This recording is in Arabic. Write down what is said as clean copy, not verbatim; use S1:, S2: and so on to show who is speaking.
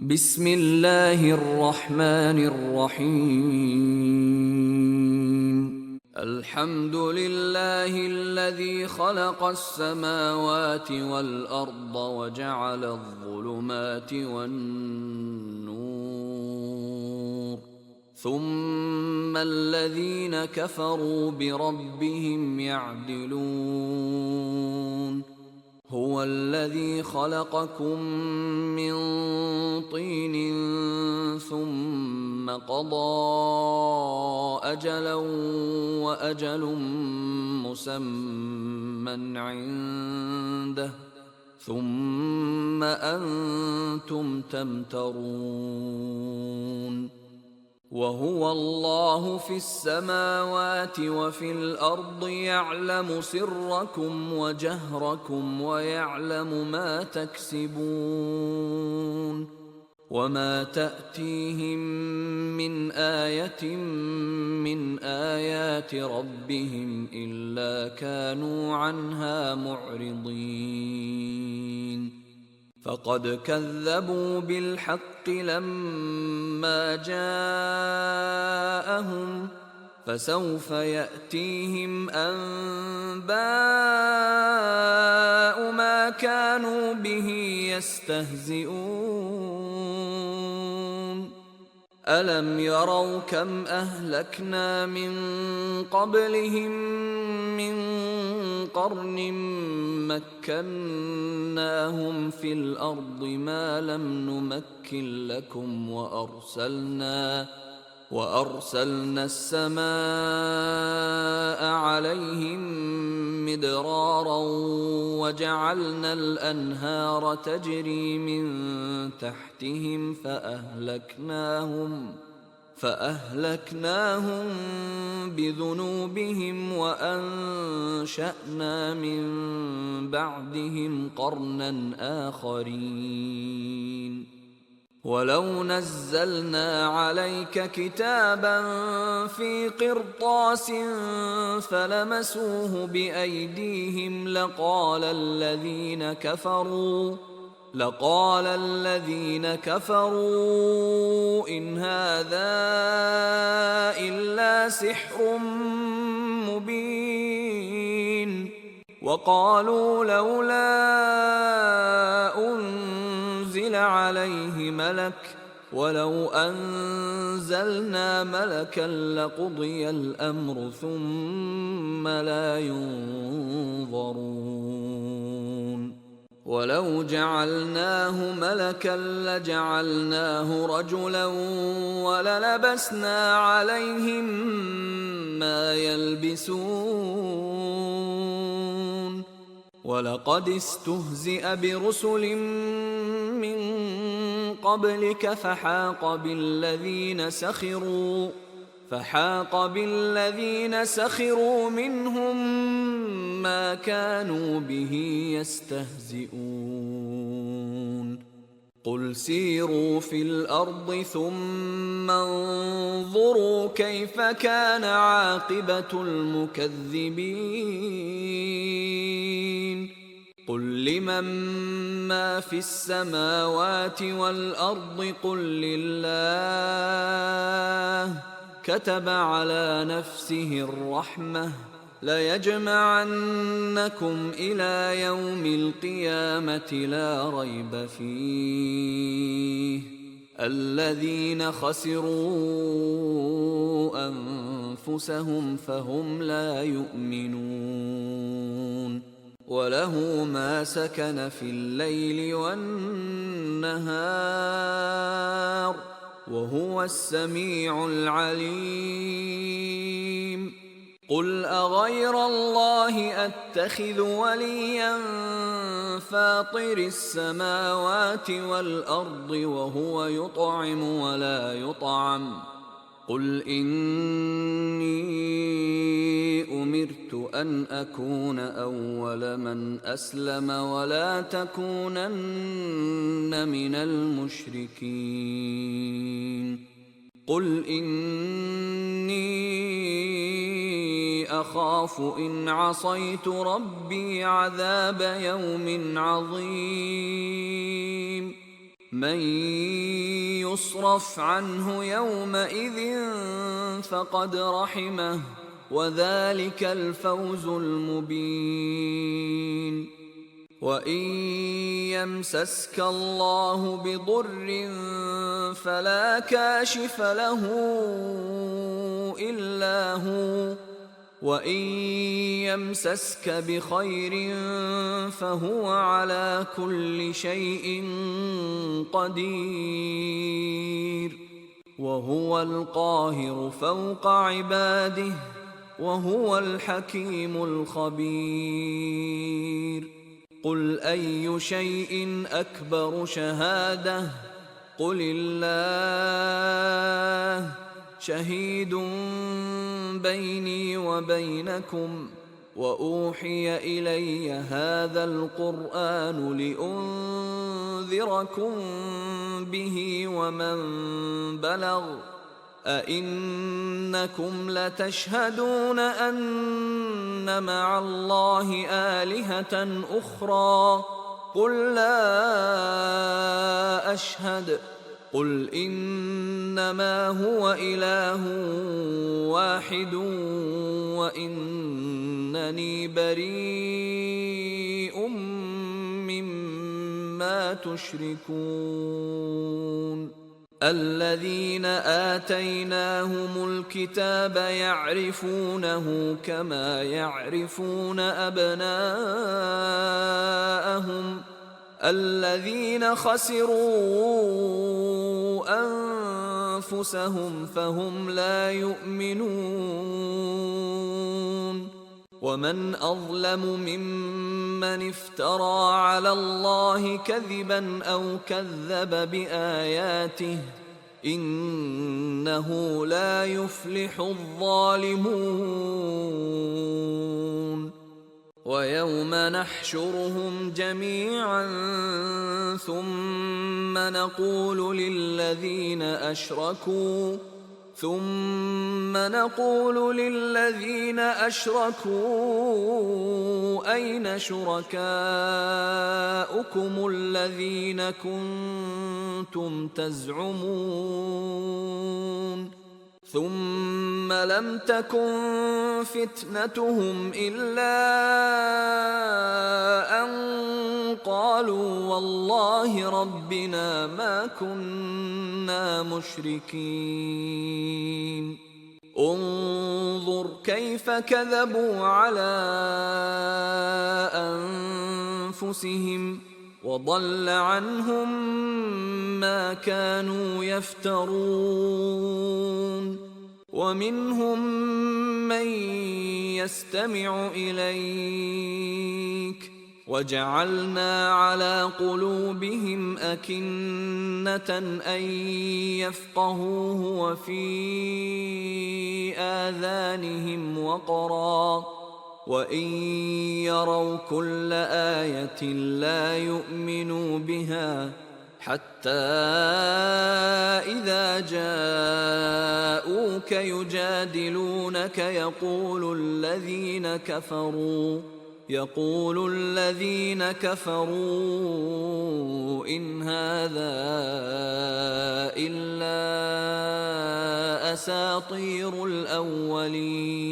S1: بسم الله الرحمن الرحيم. الحمد لله الذي خلق السماوات والأرض وجعل الظلمات والنور، ثم الذين كفروا بربهم يعدلون. هو الذي خلقكم من طين ثم قضى أجلا وأجل مسمى عنده ثم أنتم تمترون. وهو الله في السماوات وفي الأرض يعلم سركم وجهركم ويعلم ما تكسبون. وما تأتيهم من آية من آيات ربهم إلا كانوا عنها معرضين. فقد كذبوا بالحق لما جاءهم، فسوف يأتيهم أنباء ما كانوا به يستهزئون. ألم يروا كم أهلكنا من قبلهم من قرن مكناهم في الأرض ما لم نمكن لكم، وأرسلنا السماء عليهم مدرارا وجعلنا الأنهار تجري من تحتهم فأهلكناهم بذنوبهم وأنشأنا من بعدهم قرنا آخرين. ولو نزلنا عليك كتابا في قرطاس فلمسوه بأيديهم لقال الذين كفروا إن هذا إلا سحر مبين. وقالوا لولا أنزل عليه ملك، ولو أنزلنا ملكا لقضي الأمر ثم لا ينظرون. ولو جعلناه ملكا لجعلناه رجلا وللبسنا عليهم ما يلبسون. ولقد استهزئ برسل من قبلك فحاق بالذين سخروا منهم ما كانوا به يستهزئون. قل سيروا في الأرض ثم انظروا كيف كان عاقبة المكذبين. قل لمن ما في السماوات والأرض قل لله. كتب على نفسه الرحمة ليجمعنكم إلى يوم القيامة لا ريب فيه. الذين خسروا أنفسهم فهم لا يؤمنون. وله ما سكن في الليل والنهار وهو السميع العليم. قل أغير الله أتخذ وليا فاطر السماوات والأرض وهو يطعم ولا يطعم. قل إني أمرت أن أكون أول من أسلم ولا تكونن من المشركين. قل إني أخاف إن عصيت ربي عذاب يوم عظيم. من يصرف عنه يومئذ فقد رحمه وذلك الفوز المبين. وإن يمسسك الله بضر فلا كاشف له إلا هو، وإن يمسسك بخير فهو على كل شيء قدير، وهو القاهر فوق عباده، وهو الحكيم الخبير. قل أي شيء أكبر شهادة؟ قل الله شهيد بيني وبينكم، وأوحي إلي هذا القرآن لأنذركم به ومن بلغ. أئنكم لتشهدون أن مع الله آلهة أخرى؟ قل لا أشهد. قل إنما هو إله واحد وإنني بريء مما تشركون. الذين آتيناهم الكتاب يعرفونه كما يعرفون أبناءهم، الذين خسروا أنفسهم فهم لا يؤمنون. ومن أظلم ممن افترى على الله كذبا أو كذب بآياته، إنه لا يفلح الظالمون. ويوم نحشرهم جميعا ثم نقول للذين أشركوا أين شركاؤكم الذين كنتم تزعمون؟ ثم لم تكن فتنتهم إلا أن قالوا والله ربنا ما كنا مشركين. انظر كيف كذبوا على أنفسهم، وضل عنهم ما كانوا يفترون. ومنهم من يستمع إليك، وجعلنا على قلوبهم أكنة أن يفقهوه وفي آذانهم وقرا، وإن يروا كل آية لا يؤمنوا بها، حتى إذا جاءوك يجادلونك يقول الذين كفروا إن هذا إلا أساطير الأولين.